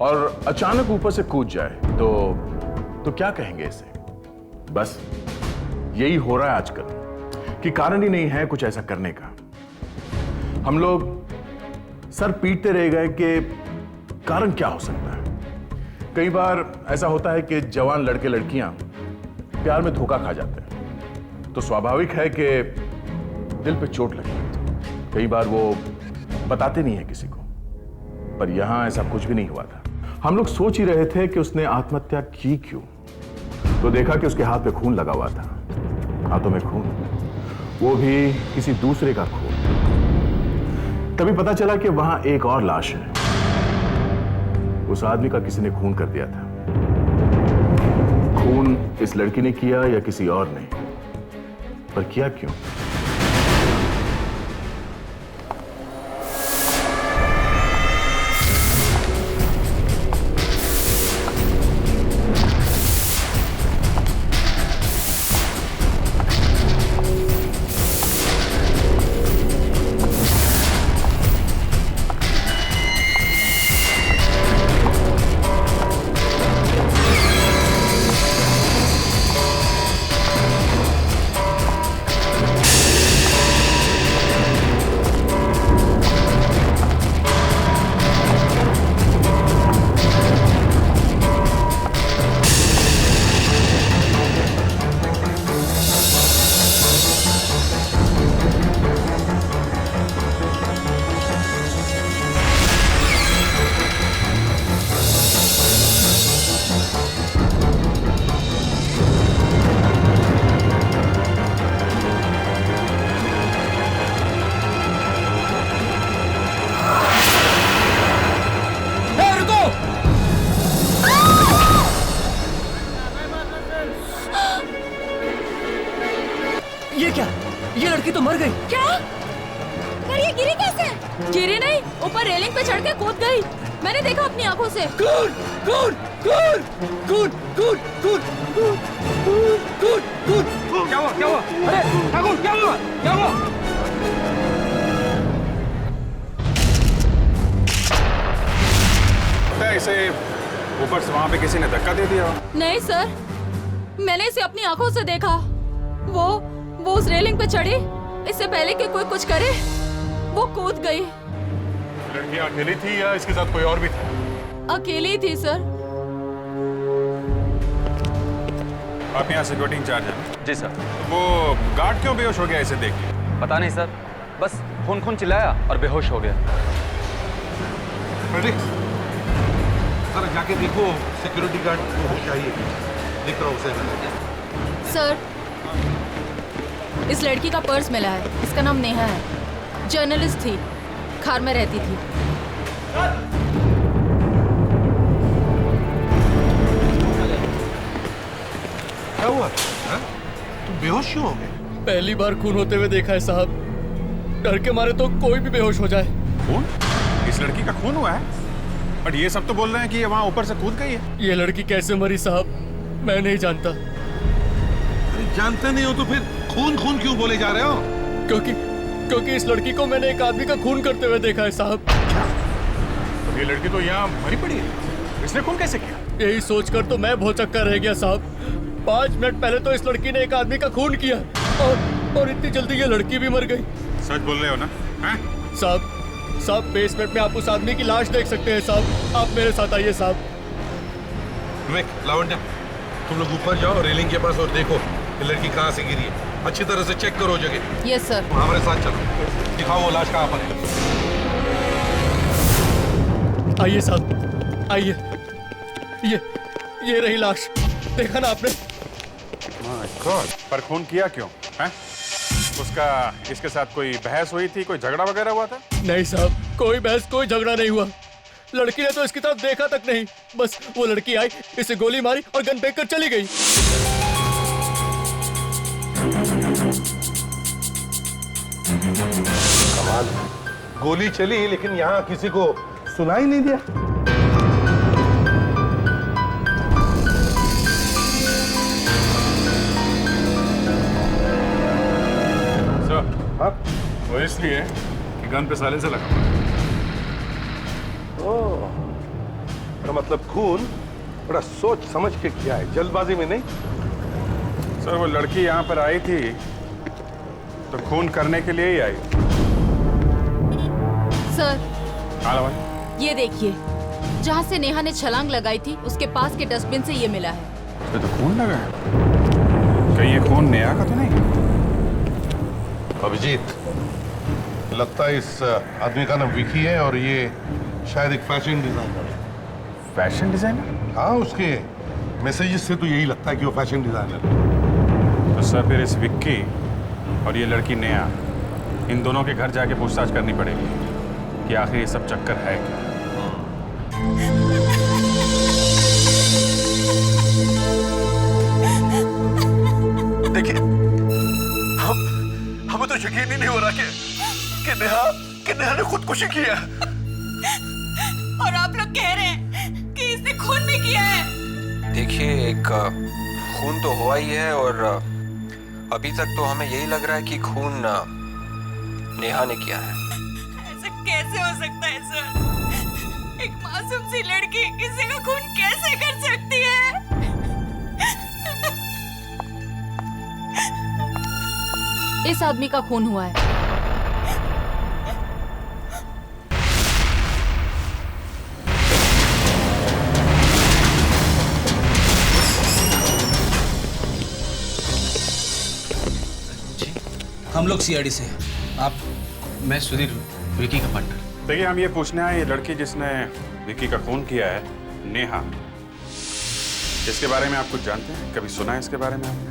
और अचानक ऊपर से कूद जाए तो क्या कहेंगे इसे? बस यही हो रहा है आजकल कि कारण ही नहीं है कुछ ऐसा करने का। हम लोग सर पीटते रह गए कि कारण क्या हो सकता है। कई बार ऐसा होता है कि जवान लड़के लड़कियां प्यार में धोखा खा जाते हैं, तो स्वाभाविक है कि दिल पे चोट लगे। कई बार वो बताते नहीं है किसी को, पर यहां ऐसा कुछ भी नहीं हुआ था। हम लोग सोच ही रहे थे कि उसने आत्महत्या की क्यों, तो देखा कि उसके हाथ पे खून लगा हुआ था। हाथों में खून, वो भी किसी दूसरे का खून। तभी पता चला कि वहां एक और लाश है। उस आदमी का किसी ने खून कर दिया था। खून इस लड़की ने किया या किसी और ने, पर किया क्यों? ये लड़की तो मर गई। क्या? पर ये गिरी कैसे? गिरी नहीं, ऊपर रेलिंग पे चढ़ के कूद गई। मैंने देखा अपनी आंखों से। कूद कूद कूद कूद कूद कूद कूद कूद कूद। क्या हुआ? क्या हुआ? अरे ठाकुर, क्या हुआ? क्या हुआ? इसे ऊपर से वहां पे किसी ने धक्का दे दिया? नहीं सर, मैंने इसे अपनी आंखों से देखा। वो उस रेलिंग पे चढ़ी, इससे पहले कि कोई कुछ करे वो कूद गई। लड़की अकेली थी या इसके साथ कोई और भी था? अकेली थी सर। आप यहाँ सिक्योरिटी इंचार्ज हैं? जी सर। वो गार्ड क्यों बेहोश हो गया इसे देख के? पता नहीं सर, बस खून खून चिल्लाया और बेहोश हो गया। सर जाके देखो सिक्योरिटी गार्ड को होश आई है, देख रहा हूँ उसे। सर, इस लड़की का पर्स मिला है। इसका नाम नेहा है, जर्नलिस्ट थी, खार में रहती थी। क्या हुआ? तुम बेहोश क्यों हो गए? पहली बार खून होते हुए देखा है साहब। डर के मारे तो कोई भी बेहोश हो जाए। खून? इस लड़की का खून हुआ है? बट ये सब तो बोल रहे हैं कि ये वहाँ ऊपर से कूद गई है। ये लड़की कैसे मरी साहब, मैं नहीं जानता। अरे जानते नहीं हो तो फिर खून खून क्यों बोले जा रहे हो? क्योंकि इस लड़की को मैंने एक आदमी का खून करते हुए देखा है साहब। तो ये लड़की तो यहाँ मरी पड़ी है, इसने खून कैसे किया? यही सोचकर तो मैं भौचक्का रह गया साहब। 5 मिनट पहले तो इस लड़की ने एक आदमी का खून किया और इतनी जल्दी ये लड़की भी मर गई। सच बोल रहे हो ना? साहब बेसमेंट में आप उस आदमी की लाश देख सकते हैं साहब। आप मेरे साथ आइए साहब। विवेक, लावण्या, तुम लोग ऊपर जाओ रेलिंग के पास और देखो ये लड़की कहाँ से गिरी है। अच्छी तरह से चेक करो जगह। Yes sir. हमारे साथ चलो, दिखाओ वो लाश कहाँ पर है। आइए साहब, आइए। ये रही लाश, देखा ना आपने? माय गॉड, पर खून किया क्यों? हैं? उसका इसके साथ कोई बहस हुई थी, कोई झगड़ा वगैरह हुआ था? नहीं साहब, कोई बहस कोई झगड़ा नहीं हुआ। लड़की ने तो इसकी तरफ देखा तक नहीं। बस वो लड़की आई, इसे गोली मारी और गन फेंक कर चली गई। कमाल, गोली चली लेकिन यहाँ किसी को सुनाई नहीं दिया। सर, वो इसलिए कि गन पे साइलेंसर लगा हुआ है। तो मतलब खून बड़ा सोच समझ के किया है, जल्दबाजी में नहीं। सर वो लड़की यहाँ पर आई थी तो खून करने के लिए ही आई। सर हाँ लवन, ये देखिए, जहाँ से नेहा ने छलांग लगाई थी उसके पास के डस्टबिन से ये मिला है। इसमें तो खून लगा है। कहीं ये खून नेहा का तो नहीं? अभिजीत, लगता है इस आदमी का नाम विकी है और ये शायद एक फैशन डिजाइनर है। Fashion designer? हाँ, उसके मैसेजेस से तो यही लगता है कि वो फैशन डिजाइनर है। तो सर फिर इस विक्की और ये लड़की नेहा, इन दोनों के घर जाके पूछताछ करनी पड़ेगी कि आखिर ये सब चक्कर है क्या। देखिए, हमें तो यकीन ही नहीं हो रहा कि नेहा ने खुदकुशी की है। और आप लोग कह रहे हैं कि इसने खून भी किया है। देखिए, एक खून तो हुआ ही है और अभी तक तो हमें यही लग रहा है कि खून नेहा ने किया है। ऐसा कैसे हो सकता है सर? एक मासूम सी लड़की किसी का खून कैसे कर सकती है? इस आदमी का खून हुआ है। हम लोग सीआईडी से हैं। आप? मैं सुधीर, विकी का पार्टनर। देखिए, हम ये पूछने आए, ये लड़की जिसने विकी का खून किया है, नेहा, इसके बारे में आप कुछ जानते हैं? कभी सुना है इसके बारे में आपने?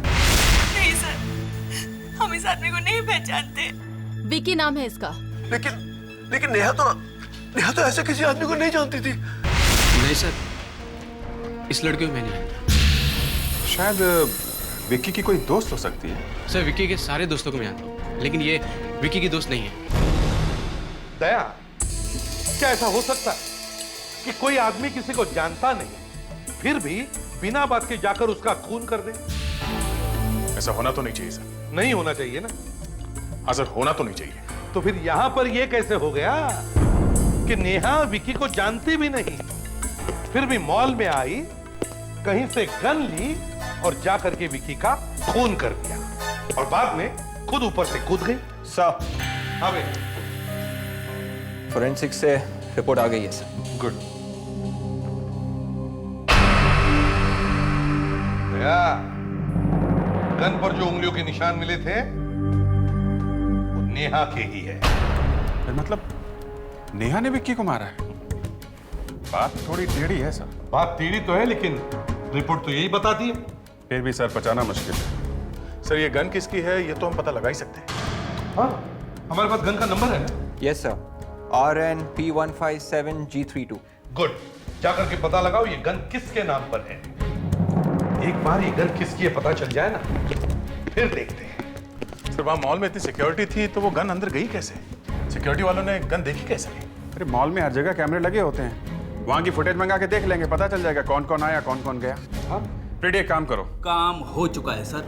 नहीं सर, हम इस आदमी को नहीं पहचानते। विकी नाम है इसका। लेकिन नेहा तो ऐसे किसी आदमी को नहीं जानती थी। नहीं सर, इस लड़के को मैं नहीं जानता। शायद विक्की की कोई दोस्त हो सकती है। सर, विक्की के सारे दोस्तों को मैं जानता हूँ, लेकिन ये विक्की की दोस्त नहीं है। दया, क्या ऐसा हो सकता है कि कोई आदमी किसी को जानता नहीं फिर भी बिना बात के जाकर उसका खून कर दे? ऐसा होना तो नहीं चाहिए सर। नहीं होना चाहिए ना। हाँ सर, होना तो नहीं चाहिए। तो फिर यहां पर यह कैसे हो गया कि नेहा विकी को जानती भी नहीं, फिर भी मॉल में आई, कहीं से गन ली और जाकर के विकी का खून कर दिया और बाद में खुद ऊपर से कूद गई? सर, हाँ बेटा। फोरेंसिक से रिपोर्ट आ गई है सर। गुड। दया, गन पर जो उंगलियों के निशान मिले थे वो नेहा के ही है। फिर मतलब नेहा ने विक्की को मारा है? बात थोड़ी टेढ़ी है सर। बात टेढ़ी तो है, लेकिन रिपोर्ट तो यही बताती है। फिर भी सर बचाना मुश्किल है। सर, ये गन किसकी है ये तो हम पता लगा ही सकते हैं। हाँ, हमारे पास गन का नंबर है ना? Yes sir, RNP157G32। गुड, जाकर के पता लगाओ ये गन किसके नाम पर है। एक बार ये गन किसकी है पता चल जाए ना, फिर देखते हैं। सर, वहाँ मॉल में इतनी सिक्योरिटी थी तो वो गन अंदर गई कैसे? सिक्योरिटी वालों ने गन देखी कैसे? अरे मॉल में हर जगह कैमरे लगे होते हैं, वहां की फुटेज मंगा के देख लेंगे, पता चल जाएगा कौन कौन आया कौन कौन गया। हाँ? फिर एक काम करो, काम हो चुका है सर।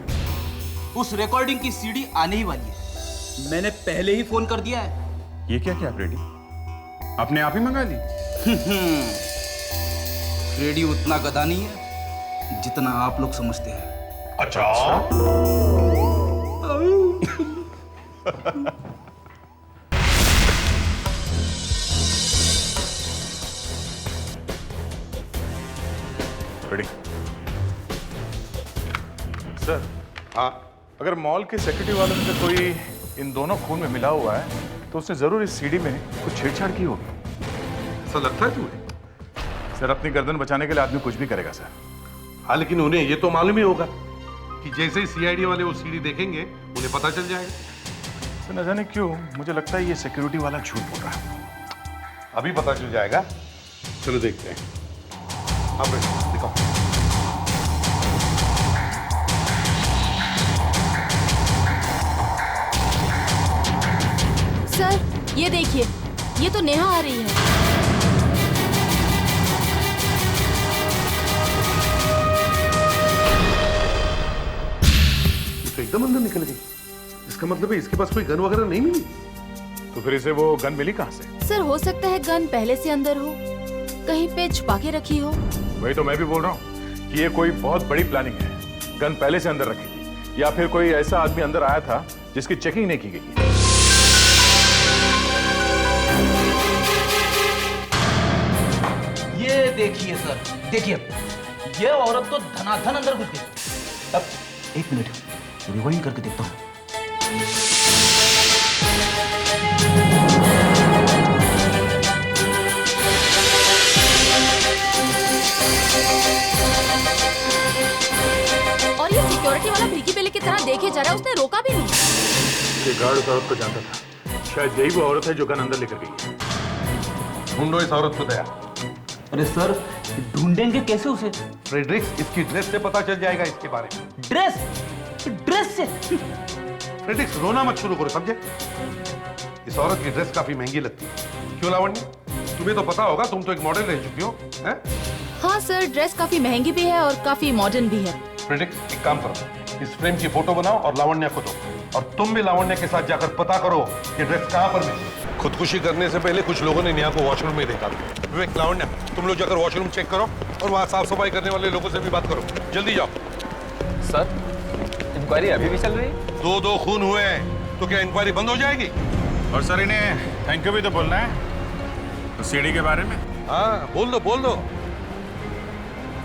उस रिकॉर्डिंग की सीडी आने ही वाली है। मैंने पहले ही फोन कर दिया है। ये क्या किया रेडी? अपने आप ही मंगा ली? रेडी उतना गधा नहीं है जितना आप लोग समझते हैं। अच्छा। रेडी? सर, हाँ, अगर मॉल के सिक्योरिटी वालों में से कोई इन दोनों खून में मिला हुआ है तो उसने जरूर इस सीडी में कुछ छेड़छाड़ की होगी। ऐसा लगता है तुम्हें? सर, अपनी गर्दन बचाने के लिए आदमी कुछ भी करेगा सर। हाँ, लेकिन उन्हें ये तो मालूम ही होगा कि जैसे ही सीआईडी वाले वो सीडी देखेंगे उन्हें पता चल जाएगा। सर, न जाने क्यों मुझे लगता है ये सिक्योरिटी वाला झूठ बोल रहा है। अभी पता चल जाएगा, चलो देखते हैं। हाँ बेटा, दिखाओ। सर, ये देखिए, ये तो नेहा आ रही है। तो एकदम अंदर निकल गई। इसका मतलब है इसके पास कोई गन वगैरह नहीं मिली। तो फिर इसे वो गन मिली कहां से? सर, हो सकता है गन पहले से अंदर हो। कहीं पे छुपा के रखी हो। वही तो मैं भी बोल रहा हूँ कि ये कोई बहुत बड़ी प्लानिंग है। गन पहले से अंदर रखी थी या फिर कोई ऐसा आदमी अंदर आया था जिसकी चेकिंग नहीं की गई। ये देखिए सर, देखिए ये औरत तो धनाधन अंदर घुस गई। अब एक मिनट रिवाइंड करके देखता हूँ। और ये सिक्योरिटी वाला भीगी बेले की तरह देखे जा रहा है, उसने रोका भी नहीं। ये गार्ड उस औरत को जानता था, शायद यही वो औरत है जो गन अंदर लेकर गई है। ढूंढो इस औरत को दया। अरे सर, ढूंढेंगे कैसे उसे? फ्रेडरिक्स, इसकी ड्रेस से पता चल जाएगा इसके बारे में। ड्रेस से? फ्रेडरिक्स, रोना मत शुरू करो, समझे? इस औरत की ड्रेस काफी महंगी लगती है। क्यों लावण्य, तुम्हें तो पता होगा, तुम तो एक मॉडल रह चुकी हो, हैं? हाँ सर, ड्रेस काफी महंगी भी है और काफी मॉडर्न भी है। फ्रेडरिक्स, एक काम करो, इस फ्रेम की फोटो बनाओ और लावण्य को दो, और तुम भी लावण्य के साथ जाकर पता करो कि ड्रेस कहाँ पर मिली। खुदकुशी करने से पहले कुछ लोगों ने नेहा को वॉशरूम में देखा। विवेक, लावण्य, तुम लोग जाकर वॉशरूम चेक करो और वहाँ साफ सफाई करने वाले लोगों से भी बात करो। जल्दी जाओ। सर, इंक्वायरी अभी भी चल रही है? दो खून हुए हैं, तो क्या इंक्वायरी बंद हो जाएगी? और सर इन्हें थैंक यू भी तो बोलना है तो सीढ़ी के बारे में। हाँ, बोल दो।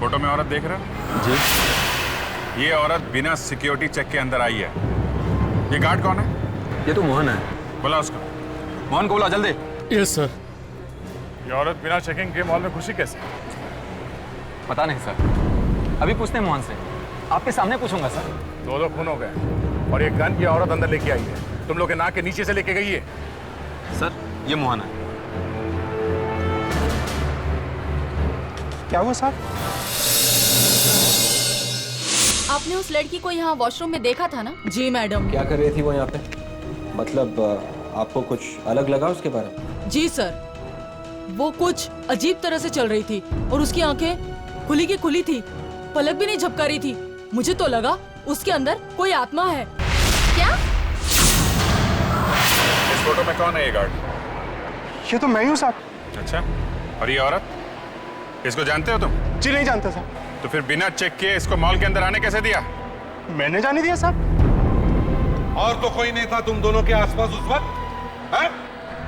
फोटो में औरत देख रहे हो जी? ये औरत बिना सिक्योरिटी चेक के अंदर आई है। ये गार्ड कौन है? ये तो मोहन है। बोला उसको। मोहन को बोला जल्दी। Yes sir. ये औरत बिना चेकिंग के मॉल में घुसी कैसे? पता नहीं सर, अभी पूछते हैं मोहन से। आपके सामने पूछूंगा सर। दो खून हो गए और ये गन की औरत अंदर लेके आई है। तुम लोग के नाक के नीचे से लेके गई है। सर, ये मोहन है। क्या हुआ साहब? आपने उस लड़की को यहाँ वॉशरूम में देखा था ना? जी मैडम। क्या कर रही थी वो यहाँ पे? मतलब आपको कुछ अलग लगा उसके बारे में? जी सर, वो कुछ अजीब तरह से चल रही थी और उसकी आंखें खुली की खुली थी, पलक भी नहीं झपका रही थी। मुझे तो लगा उसके अंदर कोई आत्मा है। क्या? इस फोटो में कौन है ये गार्ड? ये तो मैं ही हूँ साहब। अच्छा, और ये औरत? इसको जानते हो तुम? जी नहीं जानता साहब। तो फिर बिना चेक किए इसको मॉल के अंदर आने कैसे दिया? मैंने जाने दिया साहब। और तो कोई नहीं था तुम दोनों के आसपास उस वक्त? हैं?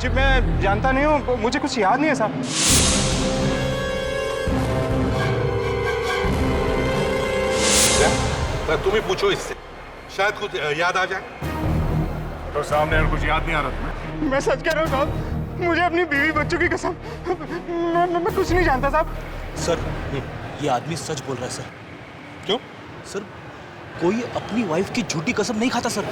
जी मैं जानता नहीं हूँ, मुझे कुछ याद नहीं है साहब। तुम ही पूछो इससे, शायद कुछ याद आ जाए। तो सामने और कुछ याद नहीं आ रहा तुम्हें? मैं सच कह रहा हूँ साहब, मुझे अपनी बीवी बच्चों की कसम, मैं कुछ नहीं जानता साहब। सर, ये आदमी सच बोल रहा है सर। क्यों? सर, कोई अपनी वाइफ की झूठी कसम नहीं खाता सर।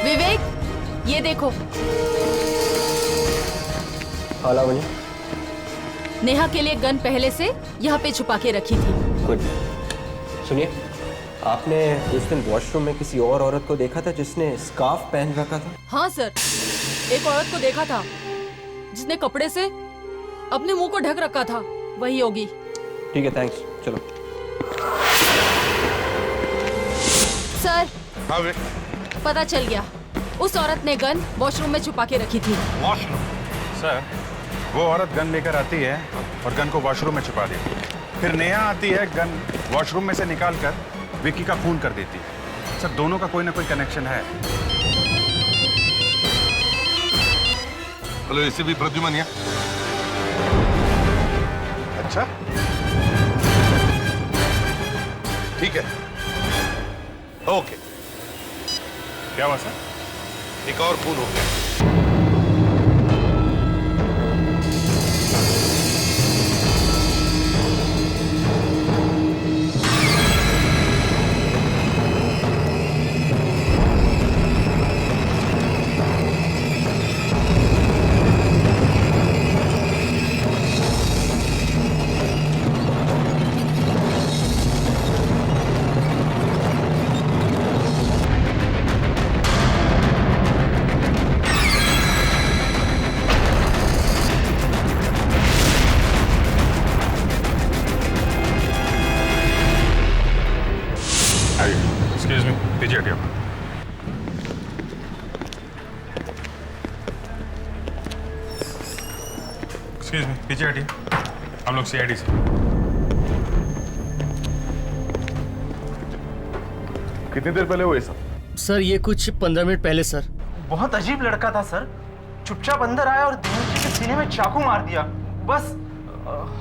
विवेक, ये देखो। लावण्य, नेहा के लिए गन पहले से यहाँ पे छुपा के रखी थी। गुड। सुनिए, आपने उस दिन वॉशरूम में किसी और औरत को देखा था जिसने स्कार्फ पहन रखा था? हाँ सर, एक औरत को देखा था जिसने कपड़े से अपने मुंह को ढक रखा था। वही होगी। ठीक है, थैंक्स। चलो। सर, हाँ वे, पता चल गया, उस औरत ने गन वॉशरूम में छुपा के रखी थी। वॉशरूम? सर, वो औरत गन लेकर आती है और गन को वॉशरूम में छुपा देती है। फिर नेहा आती है, गन वॉशरूम में से निकालकर विकी का खून कर देती है। सर, दोनों का कोई ना कोई कनेक्शन है। हेलो, इसे भी प्रद्युमन या? अच्छा, ठीक है, ओके। क्या हुआ सर? एक और खून हो गया। एक्सक्यूज मी, पीछे हटिए। हम लोग सीआईडी से। कितनी देर पहले हुआ ये सब? सर ये कुछ 15 मिनट पहले सर। बहुत अजीब लड़का था सर, चुपचाप अंदर आया और दिनेश जी के सीने में चाकू मार दिया। बस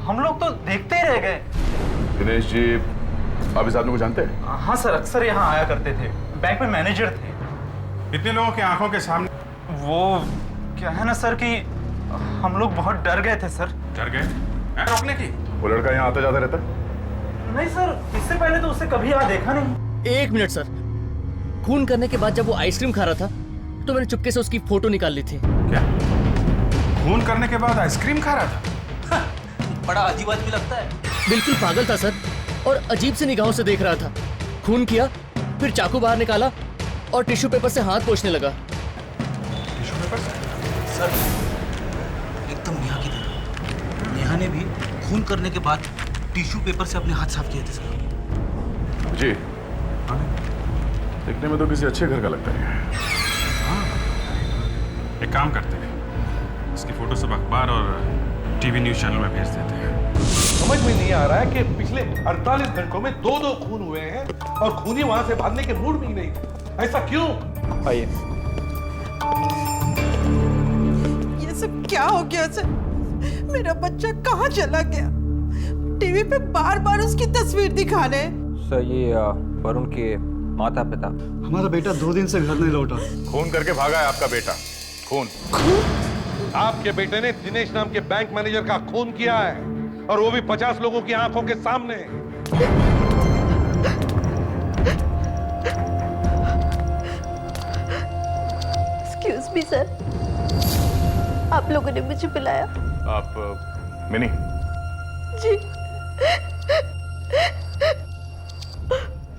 हम लोग तो देखते ही रह गए। दिनेश जी आप इस आदमी को जानते हैं? हाँ सर, अक्सर यहाँ आया करते थे, बैंक में मैनेजर थे। इतने लोगों की आंखों के सामने? वो क्या है ना सर कि हम लोग बहुत डर गए थे सर। डर गए? रोकने की? वो लड़का यहाँ आता जाता रहता? नहीं सर, इससे पहले तो उसे कभी यहाँ देखा नहीं। 1 मिनट सर। खून करने के बाद जब वो आइसक्रीम खा रहा था तो मैंने चुपके से उसकी फोटो निकाल ली थी। क्या? खून करने के बाद आइसक्रीम खा रहा था? बड़ा अजीब आदमी लगता है। बिल्कुल पागल था सर, और अजीब से निगाहों से देख रहा था। खून किया, फिर चाकू बाहर निकाला और टिश्यू पेपर से हाथ पोंछने लगा। टिश्यू पेपर से? सर एकदम नेहा की तरह। नेहा ने भी खून करने के बाद टिश्यू पेपर से अपने हाथ साफ किए थे सर। जी देखने में तो किसी अच्छे घर का लगता है। एक काम करते हैं, इसकी फोटो सब अखबार और टीवी न्यूज चैनल में भेज देते हैं। समझ में नहीं आ रहा है कि पिछले 48 घंटों में 2 खून हुए हैं और खूनी वहां से भागने के मूड में ही नहीं थे। ऐसा क्यों? आइए। ये सब क्या हो गया सर? मेरा बच्चा कहाँ चला गया? टीवी पे बार बार उसकी तस्वीर दिखा रहे। सर ये वरुण के माता पिता। हमारा बेटा 2 दिन से घर नहीं लौटा। खून करके भागा है आपका बेटा। खून? आपके बेटे ने दिनेश नाम के बैंक मैनेजर का खून किया है, और वो भी 50 लोगों की आंखों के सामने। एक्सक्यूज मी सर, आप लोगों ने मुझे बुलाया? आप मिनी? जी।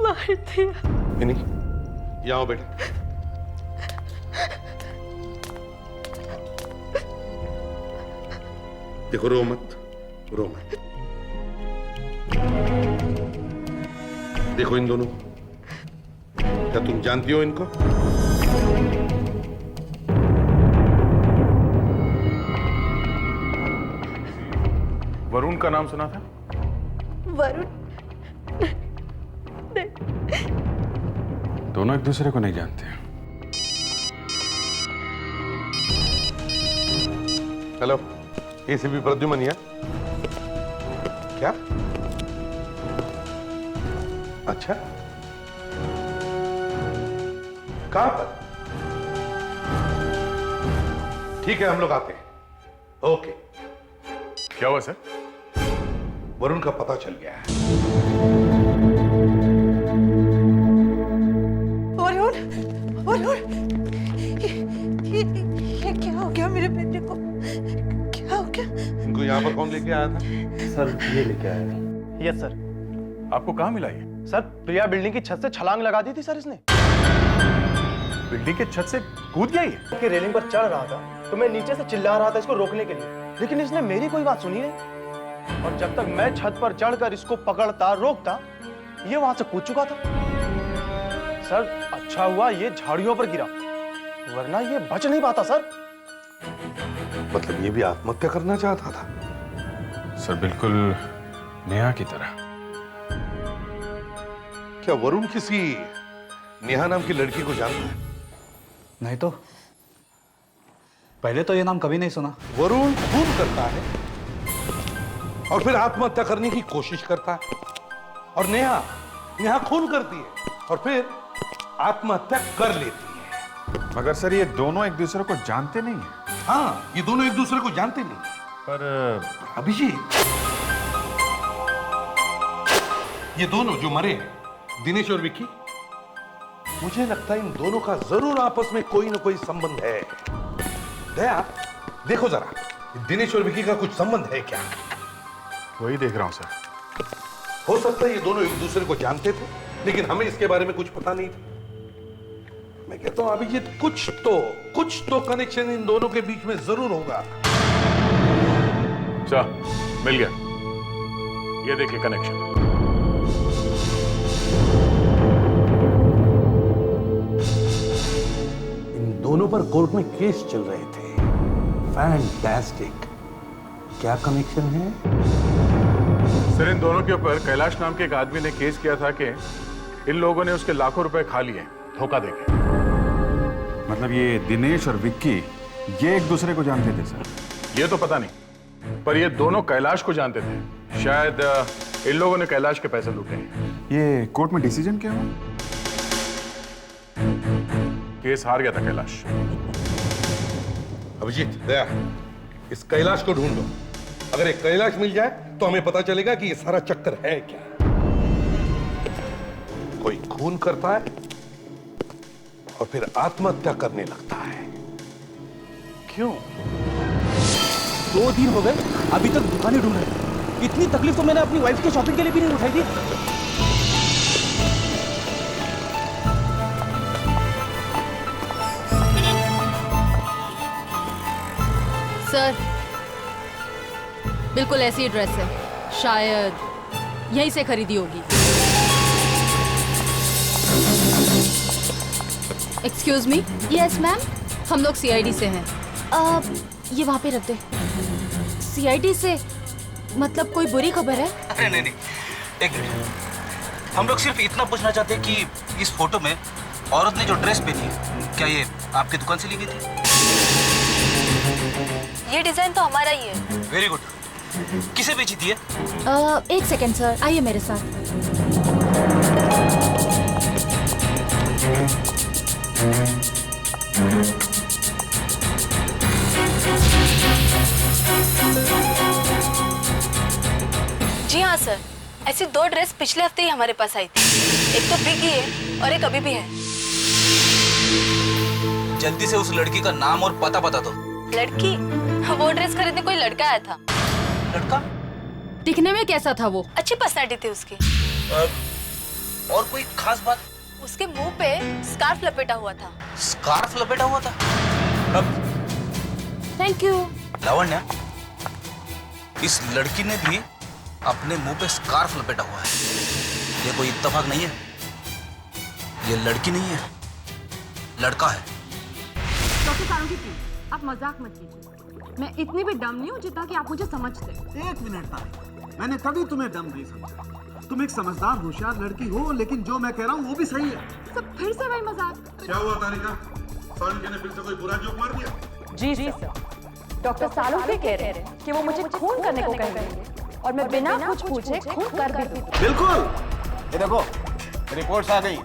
मार दिया। मिनी यहाँ बेटा। देखो, रो मत, रो मत। देखो इन दोनों को, क्या तुम जानती हो इनको? वरुण का नाम सुना था? वरुण? नहीं। दोनों एक दूसरे को नहीं जानते। हेलो, एसीपी प्रद्युमन है क्या? अच्छा, कहां पर? ठीक है, हम लोग आते हैं। ओके। क्या हुआ सर? वरुण का पता चल गया है। वरुण, वरुण, ये क्या हो गया मेरे बेटे को? क्या हो गया? इनको यहाँ पर कौन लेके आया था? सर ये लेके आया। Yes sir. आपको कहाँ मिला ये? सर प्रिया बिल्डिंग की छत से छलांग लगा दी थी सर इसने। बिल्डिंग के छत से कूद गया ये? कि रेलिंग पर चढ़ रहा था तो मैं नीचे से चिल्ला रहा था इसको रोकने के लिए, लेकिन इसने मेरी कोई बात सुनी नहीं। और जब तक मैं छत पर चढ़कर इसको पकड़ता रोकता, ये वहां से कूद चुका था। सर अच्छा हुआ ये झाड़ियों पर गिरा, वरना ये बच नहीं पाता सर। मतलब ये भी आत्महत्या करना चाहता था? सर बिल्कुल नेहा की तरह। क्या वरुण किसी नेहा नाम की लड़की को जानता है? नहीं तो पहले तो ये नाम कभी नहीं सुना। वरुण खून करता है और फिर आत्महत्या करने की कोशिश करता है, और नेहा खून करती है और फिर आत्महत्या कर लेती है। मगर सर ये दोनों एक दूसरे को जानते नहीं हैं। हाँ, ये दोनों एक दूसरे को जानते नहीं। पर अभिजीत, ये दोनों जो मरे हैं, दिनेश और विक्की, मुझे लगता है इन दोनों का जरूर आपस में कोई ना कोई संबंध है। दया, देखो जरा, दिनेश और विक्की का कुछ संबंध है क्या? वही देख रहा हूं सर। हो सकता है ये दोनों एक दूसरे को जानते थे, लेकिन हमें इसके बारे में कुछ पता नहीं था। मैं कहता हूं अभिजीत, कुछ तो कनेक्शन इन दोनों के बीच में जरूर होगा। अच्छा, मिल गया। ये देखिए कनेक्शन। इन दोनों पर कोर्ट में केस चल रहे थे। फैंटास्टिक। क्या कनेक्शन है? सर, इन दोनों के ऊपर कैलाश नाम के एक आदमी ने केस किया था कि इन लोगों ने उसके लाखों रुपए खा लिए धोखा देके। मतलब ये दिनेश और विक्की ये एक दूसरे को जानते थे सर? ये तो पता नहीं, पर ये दोनों कैलाश को जानते थे। शायद इन लोगों ने कैलाश के पैसे लूटे हैं। ये कोर्ट में डिसीजन क्या हुआ? केस हार गया था कैलाश। अभिजीत, दया, इस कैलाश को ढूंढो। अगर एक कैलाश मिल जाए तो हमें पता चलेगा कि ये सारा चक्कर है क्या। कोई खून करता है और फिर आत्महत्या करने लगता है। क्यों? 2 दिन हो गए अभी तक दुकानें ढूंढ रहे। इतनी तकलीफ तो मैंने अपनी वाइफ की शॉपिंग के लिए भी नहीं उठाई थी। सर, बिल्कुल ऐसी ही ड्रेस है, शायद यहीं से खरीदी होगी। Excuse me. Yes ma'am. हम लोग सीआईडी से हैं। ये वहाँ पे रख दे। सीआईडी से मतलब कोई बुरी खबर है? अरे नहीं, एक मिनट। हम लोग सिर्फ इतना पूछना चाहते हैं कि इस फोटो में औरत ने जो ड्रेस पहनी है, क्या ये आपकी दुकान से ली गई थी? ये डिजाइन तो हमारा ही है। Very good. किसे बेची थी? एक सेकेंड सर, आइए मेरे साथ। जी हाँ सर, ऐसी 2 ड्रेस पिछले हफ्ते ही हमारे पास आई थी। एक तो बिकी है और एक अभी भी है। जल्दी से उस लड़की का नाम और पता बता दो। लड़की? वो ड्रेस खरीदने कोई लड़का आया था। लड़का? दिखने में कैसा था वो? अच्छी पर्सनालिटी थी उसकी। और कोई खास बात? उसके मुंह पे स्कार्फ लपेटा हुआ था। स्कार्फ लपेटा हुआ था? Thank you. लावण्या, इस लड़की ने भी अपने मुंह पे स्कार्फ लपेटा हुआ है। ये कोई इत्तेफाक नहीं है। ये लड़की नहीं है, लड़का है। डॉक्टर सारंगी जी, आप मजाक मत कीजिए। मैं इतनी भी डम नहीं हूँ जितना कि आप मुझे समझते। 1 मिनट तारिका, मैंने कभी तुम्हें डम नहीं समझा। तुम एक समझदार होशियार लड़की हो, लेकिन जो मैं कह रहा हूँ वो भी सही है। सब फिर से वही मजाक। क्या हुआ तारिका? सालुंके ने फिर से कोई बुरा जोक मार दिया? जी सर, डॉक्टर सालुंके कह रहे हैं कि वो मुझे खून करने को कहेंगे और मैं बिना कुछ पूछे खून कर भी दूँ। बिल्कुल। ये देखो, रिपोर्ट्स आ गई।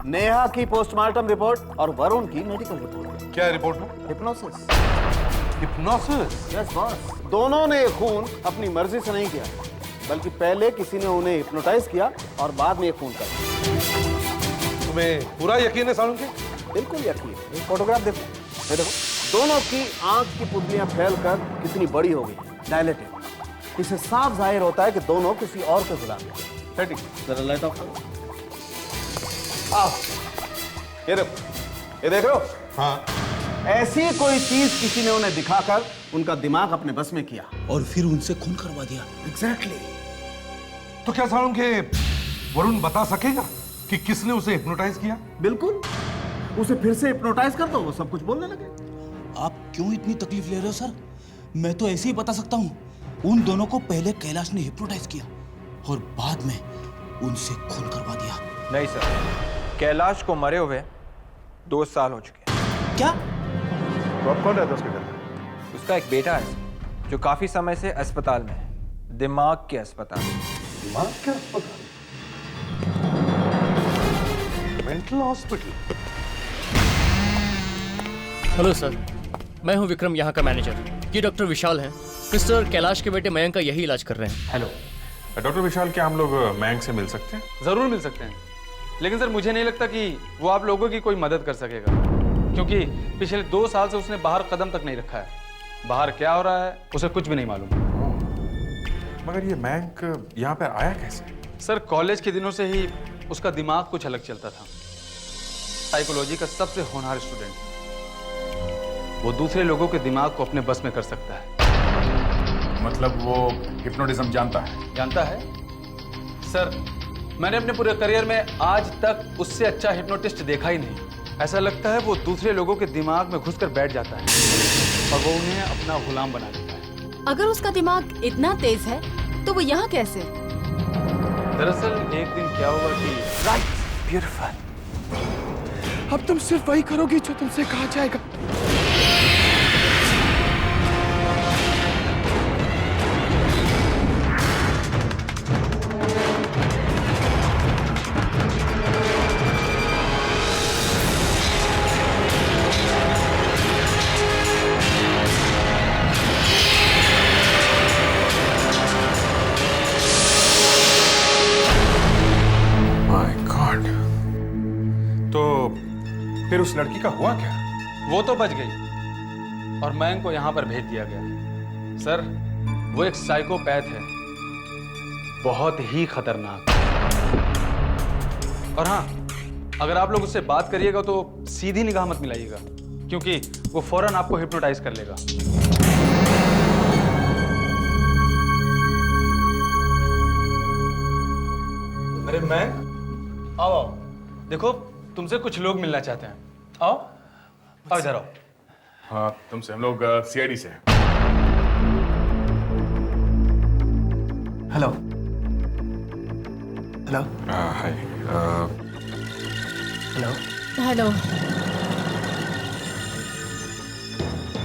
नेहा की पोस्टमार्टम रिपोर्ट और वरुण की मेडिकल रिपोर्ट। क्या रिपोर्ट में? हिप्नोसिस। हिप्नोसिस? Yes boss. दोनों ने खून अपनी मर्जी से नहीं किया, बल्कि पहले किसी ने उन्हें हिप्नोटाइज किया और बाद में ये खून कर दिया। तुम्हें पूरा यकीन है सालुंके? बिल्कुल यकीन। एक फोटोग्राफ देखो, ये देखो, दोनों की आंख की पुतलियां फैलकर कितनी बड़ी हो गई, डायलेटेड। इससे साफ जाहिर होता है कि दोनों किसी और के गुलाम हैं। जरा लाइट ऑफ करो। आओ, ये देखो, ये देख रहे हो? हाँ। ऐसी कोई चीज किसी ने उन्हें दिखाकर उनका दिमाग अपने बस में किया और फिर उनसे खून करवा दिया। एग्जैक्टली। तो क्या सालुंके वरुण बता सकेगा कि किसने उसे हिप्नोटाइज किया? बिल्कुल। उसे फिर से हिप्नोटाइज कर दो, वो सब कुछ बोलने लगे। आप क्यों इतनी तकलीफ ले रहे हो सर? मैं तो ऐसे ही बता सकता हूँ। उन दोनों को पहले कैलाश ने हिप्नोटाइज किया और बाद में उनसे खून करवा दिया। नहीं सर, कैलाश को मरे हुए 2 साल हो चुके हैं। क्या? तो अब कौन रहता है उसके घर में? उसका एक बेटा है जो काफी समय से अस्पताल में है, दिमाग के अस्पताल। दिमाग के अस्पताल? Mental hospital? हेलो सर, मैं हूं विक्रम, यहाँ का मैनेजर। ये डॉक्टर विशाल हैं। मिस्टर कैलाश के बेटे मयंक का यही इलाज कर रहे हैं। हेलो डॉक्टर विशाल, क्या हम लोग मयंक से मिल सकते हैं? जरूर मिल सकते हैं, लेकिन सर मुझे नहीं लगता कि वो आप लोगों की कोई मदद कर सकेगा, क्योंकि पिछले 2 साल से उसने बाहर कदम तक नहीं रखा है। बाहर क्या हो रहा है उसे कुछ भी नहीं मालूम। मगर ये मयंक यहाँ पर आया कैसे? सर, कॉलेज के दिनों से ही उसका दिमाग कुछ अलग चलता था। साइकोलॉजी का सबसे होनहार स्टूडेंट। वो दूसरे लोगों के दिमाग को अपने बस में कर सकता है। मतलब वो हिप्नोटिज्म जानता है? जानता है सर। मैंने अपने पूरे करियर में आज तक उससे अच्छा हिप्नोटिस्ट देखा ही नहीं। ऐसा लगता है वो दूसरे लोगों के दिमाग में घुसकर बैठ जाता है और वो उन्हें अपना गुलाम बना देता है। अगर उसका दिमाग इतना तेज है तो वो यहाँ कैसे? दरअसल एक दिन क्या हुआ कि ब्यूटीफुल। अब तुम सिर्फ वही करोगी जो तुमसे कहा जाएगा। फिर उस लड़की का हुआ क्या? वो तो बच गई और मैंग को यहाँ पर भेज दिया गया। सर, वो एक साइकोपैथ है, बहुत ही खतरनाक। और हाँ, अगर आप लोग उससे बात करिएगा तो सीधी निगाह मत मिलाइएगा, क्योंकि वो फौरन आपको हिप्नोटाइज कर लेगा। अरे मैंग, आओ आओ। देखो, तुमसे कुछ लोग मिलना चाहते हैं। आओ आओ, इधर आओ। हाँ, तुमसे हम लोग सीआईडी से हैं। Hello hello hi. Hello hello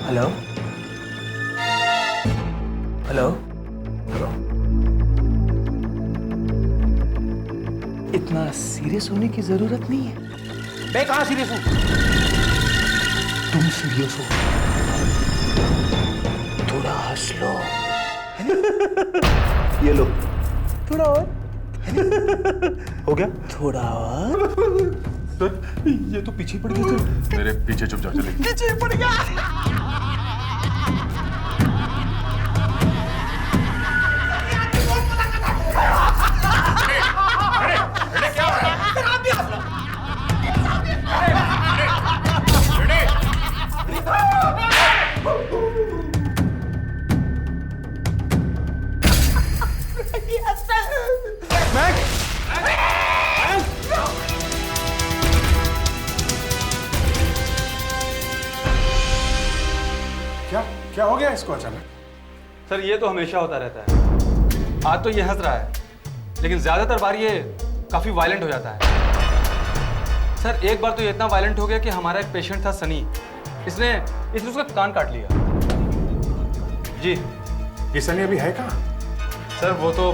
hello hello hello. इतना सीरियस होने की जरूरत नहीं है। मैं कहाँ सीरियस हूँ? तुम सीरियस हो। थोड़ा हंस लो। ये लो, थोड़ा और। हो गया? थोड़ा और। सर, ये तो पीछे पड़ गया सर। मेरे पीछे चुप जाओ, चले। पीछे पड़ गया। क्या हो गया इसको अचानक? सर, ये तो हमेशा होता रहता है। आज तो ये हंस रहा है, लेकिन ज्यादातर बार ये काफी वायलेंट हो जाता है। सर, एक बार तो ये इतना वायलेंट हो गया कि हमारा एक पेशेंट था सनी, इसने उसका कान काट लिया। जी। ये सनी अभी है कहाँ? सर, वो तो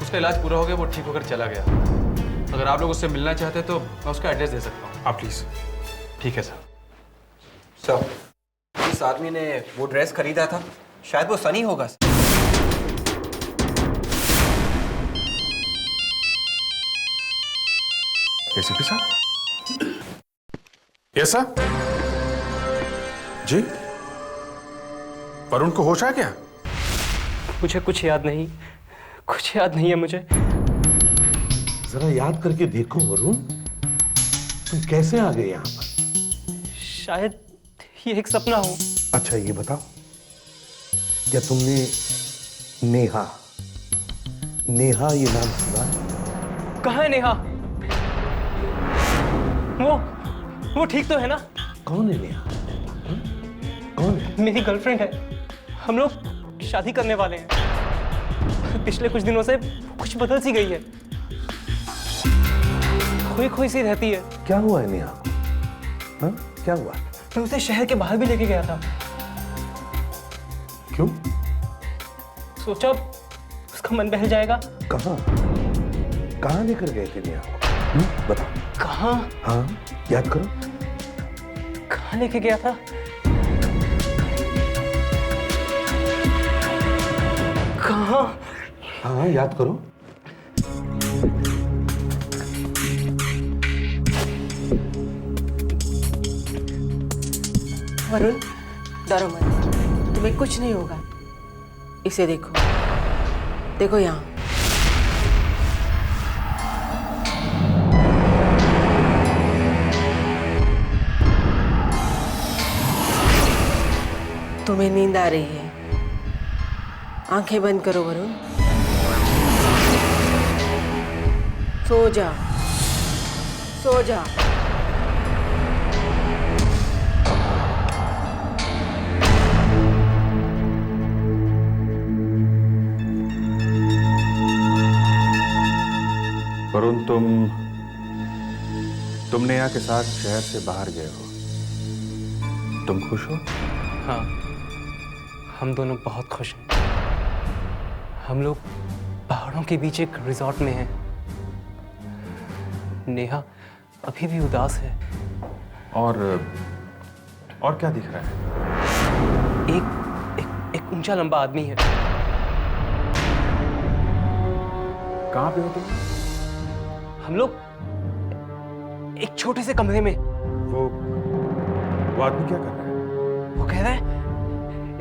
उसका इलाज पूरा हो गया, वो ठीक होकर चला गया। अगर आप लोग उससे मिलना चाहते हैं तो मैं उसका एड्रेस दे सकता हूँ। आप प्लीज। ठीक है सर। सर, इस आदमी ने वो ड्रेस खरीदा था, शायद वो सनी होगा। एसीपी साहब? Yes sir. जी, वरुण को होश आया क्या? मुझे कुछ याद नहीं, कुछ याद नहीं है मुझे। जरा याद करके देखो वरुण, तुम कैसे आ गए यहाँ पर? शायद ये एक सपना हो। अच्छा ये बताओ, क्या तुमने नेहा ये नाम सुना? कहाँ है नेहा? वो ठीक तो है ना? कौन है नेहा? कौन है? मेरी गर्लफ्रेंड है, हम लोग शादी करने वाले हैं। पिछले कुछ दिनों से कुछ बदल सी गई है, खोई खोई सी रहती है। क्या हुआ है नेहा? हाँ, क्या हुआ? मैं उसे शहर के बाहर भी लेके गया था। क्यों? सोचा उसका मन बहल जाएगा। कहाँ लेकर गए थे नेहा को? बताओ। कहाँ? हाँ, याद करो। कहाँ लेके गया था? कहाँ? हाँ, याद करो। वरुण, डरो मत, तुम्हें कुछ नहीं होगा। इसे देखो, देखो यहाँ। तुम्हें नींद आ रही है, आंखें बंद करो वरुण, सो जा, सो जा। तुम नेहा के साथ शहर से बाहर गए हो, तुम खुश हो? हाँ, हम दोनों बहुत खुश हैं। हम लोग पहाड़ों के बीच एक रिजॉर्ट में हैं। नेहा अभी भी उदास है। और क्या दिख रहा है? एक ऊंचा लंबा आदमी है। कहाँ पे हो तुम? हम लोग एक छोटे से कमरे में। वो आदमी क्या कर रहा है? वो कह रहा है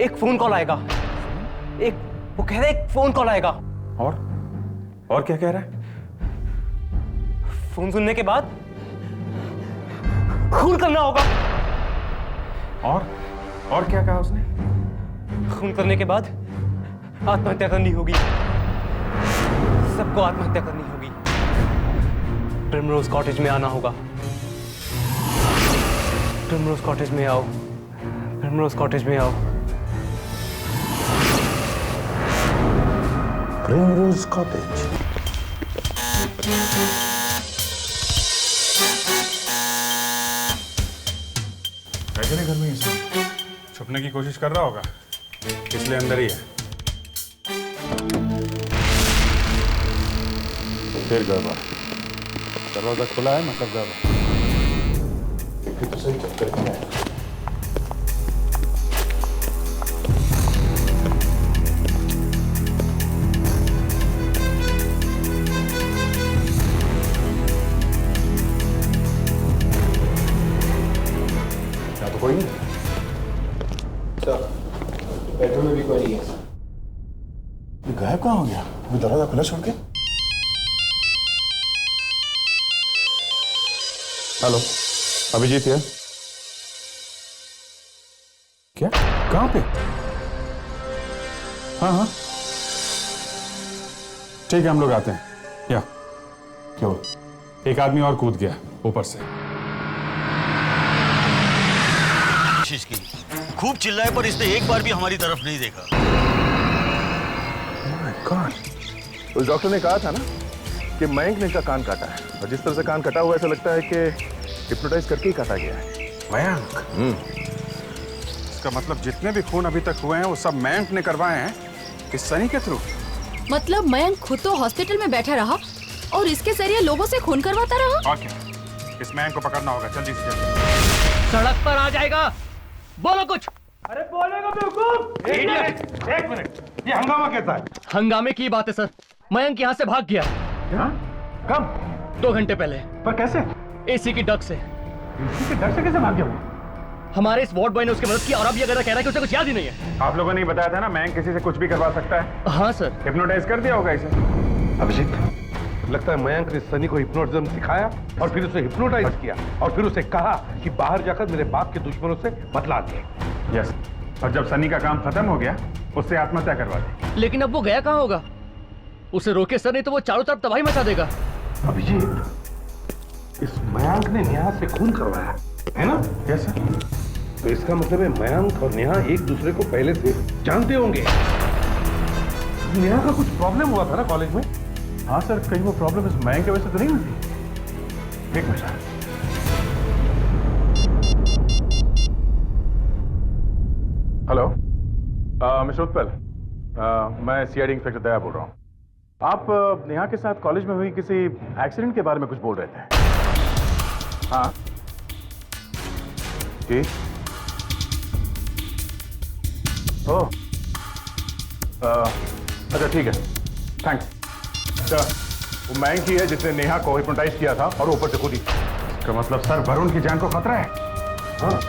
एक फोन कॉल आएगा। वो कह रहा है एक फोन कॉल आएगा। और क्या कह रहा है? फोन सुनने के बाद खून करना होगा। और क्या कहा उसने? खून करने के बाद आत्महत्या करनी होगी। सबको आत्महत्या करनी होगी। प्रिमरोज कॉटेज में आना होगा। प्रिमरोज कॉटेज में आओ। प्रिमरोज कॉटेज में आओ। Primrose cottage. बैठे घर में ही छुपने की कोशिश कर रहा होगा, इसलिए अंदर ही है। फिर गड़बड़। दरवाजा खुला है, मतलब गड़बड़। तो सही चक्कर क्या है? तो कोई नहीं सर, बेडरूम में भी कोई नहीं है। गायब कहाँ हो गया? वो दरवाजा खुला छोड़ के? हेलो, अभिजीत है? क्या? कहाँ पे? हाँ, ठीक है, हम लोग आते हैं। या क्यों? एक आदमी और कूद गया ऊपर से। कोशिश की, खूब चिल्लाए, पर इसने एक बार भी हमारी तरफ नहीं देखा। उस डॉक्टर ने कहा था ना कि मयंक ने इसका कान काटा है, और जिस तरह से कान कटा हुआ ऐसा लगता है कि हिप्नोटाइज करके ही काटा गया है। मयंक? इसका मतलब जितने भी खून अभी तक हुए हैं वो सब मयंक ने करवाए हैं इस सनी के थ्रू। मतलब मयंक खुद तो हॉस्पिटल में बैठा रहा और इसके जरिए लोगों से खून करवाता रहा। और क्या? इस मयंक को पकड़ना होगा, जल्दी से जल्दी। सड़क पर आ जाएगा, बोलो कुछ। अरे बोलेगा बेवकूफ। एक मिनट, ये हंगामा कैसा है? हंगामे की बात है सर, मयंक यहाँ से भाग गया। कब? 2 घंटे पहले। पर कैसे? एसी की डक से। एसी की डक से कैसे भाग गया वो? हमारे इस वार्ड बॉय ने उसकी मदद की और अब ये गधा कह रहा है कि उसे कुछ याद ही नहीं है। आप लोगों ने ही बताया था ना, मयंक किसी से कुछ भी करवा सकता है। हाँ सर। हिप्नोटाइज कर दिया होगा इसे। अभिजीत, लगता है मयंक ने सनी को हिप्नोटिज्म सिखाया और फिर उसे हिप्नोटाइज किया और फिर उसे कहा कि बाहर जाकर मेरे बाप के दुश्मनों से बदला ले। यस, और जब सनी का काम खत्म हो गया उससे आत्महत्या करवा दी। लेकिन अब वो गया कहाँ होगा? उसे रोके सर, नहीं तो वो चारों तरफ तबाही मचा देगा। अभिजीत, इस मयंक ने नेहा से खून करवाया है ना? Yes sir. तो इसका मतलब है मयंक और नेहा एक दूसरे को पहले से जानते होंगे। नेहा का कुछ प्रॉब्लम हुआ था ना कॉलेज में? हाँ सर, कहीं वो प्रॉब्लम इस मयंक की वजह से तो नहीं हुई थी? एक मिनट। हेलो, मिस्टर उत्पल, मैं सीआईडी इंस्पेक्टर दया बोल रहा हूँ। आप नेहा के साथ कॉलेज में हुई किसी एक्सीडेंट के बारे में कुछ बोल रहे थे। हाँ जी। ओह, अच्छा ठीक है, थैंक्स। अच्छा, वो मयंक ही है जिसने नेहा को हिप्नोटाइज किया था और ऊपर से कूदी। इसका मतलब सर वरुण की जान को खतरा है। हाँ।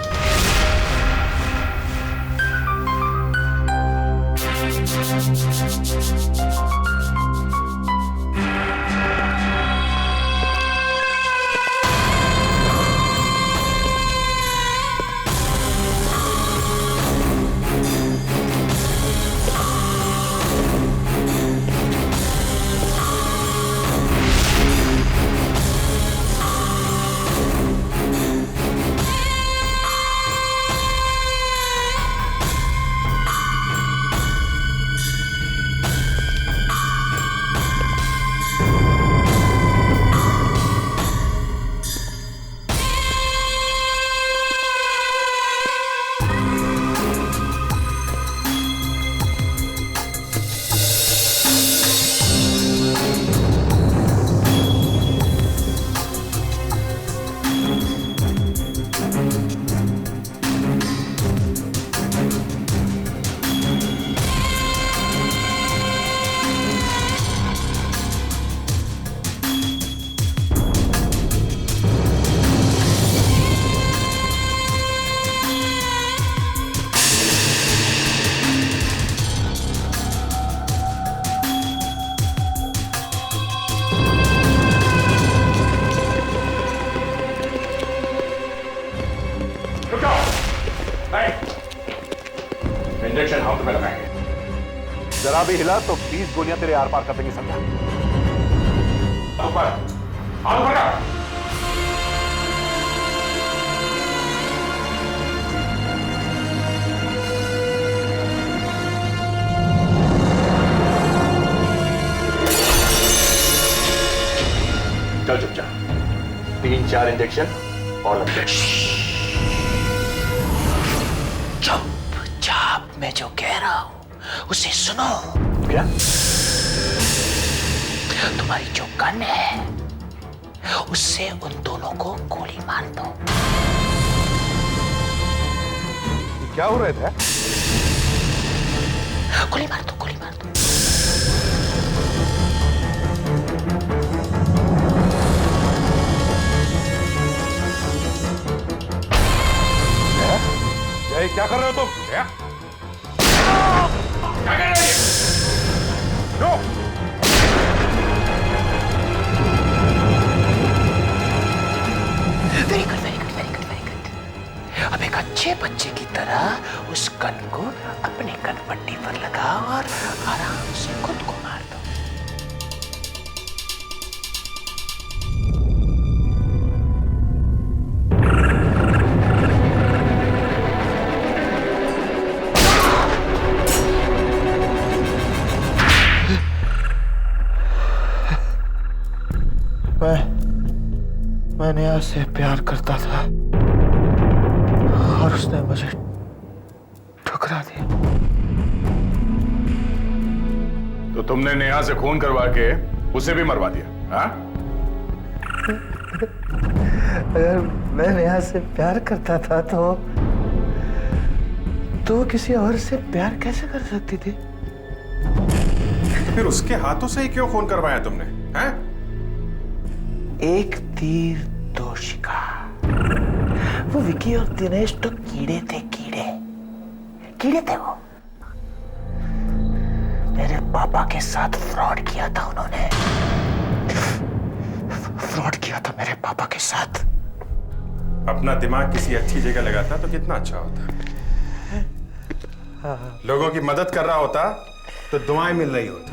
जरा भी हिला तो 20 गोलियां तेरे आर पार कर देंगे, समझा? चल चुपचाप, 3-4 इंजेक्शन और लग जाए। चुपचाप, मैं जो कह रहा हूं उसे सुनो। क्या? तुम्हारी जो गन है उससे उन दोनों को गोली मार दो। क्या हो रहा था? गोली मार दो, गोली मार दो। क्या कर रहे हो तुम? क्या कर रहे हो? Very good, very good, very good, very good. अब एक अच्छे बच्चे की तरह उस गन को अपने गन पट्टी पर लगाओ और आराम से खुद को मार दो। मैं नेहा से प्यार करता था और उसने मुझे ठुकरा दिया। तो तुमने नेहा से खून करवा के उसे भी मरवा दिया, हाँ? अगर मैं नेहा से प्यार करता था तो वो किसी और से प्यार कैसे कर सकती थी? तो फिर उसके हाथों से ही क्यों खून करवाया तुमने, हैं? एक तीर दो शिकार। वो विकी और दिनेश तो कीड़े थे, कीड़े थे वो। मेरे पापा के साथ फ्रॉड किया था उन्होंने, फ्रॉड किया था मेरे पापा के साथ। अपना दिमाग किसी अच्छी जगह लगाता तो कितना अच्छा होता। लोगों की मदद कर रहा होता तो दुआएं मिल रही होती,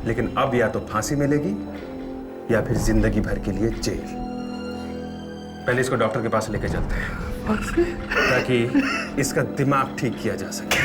लेकिन अब या तो फांसी मिलेगी या फिर जिंदगी भर के लिए जेल। पहले इसको डॉक्टर के पास लेके चलते हैं ताकि इसका दिमाग ठीक किया जा सके।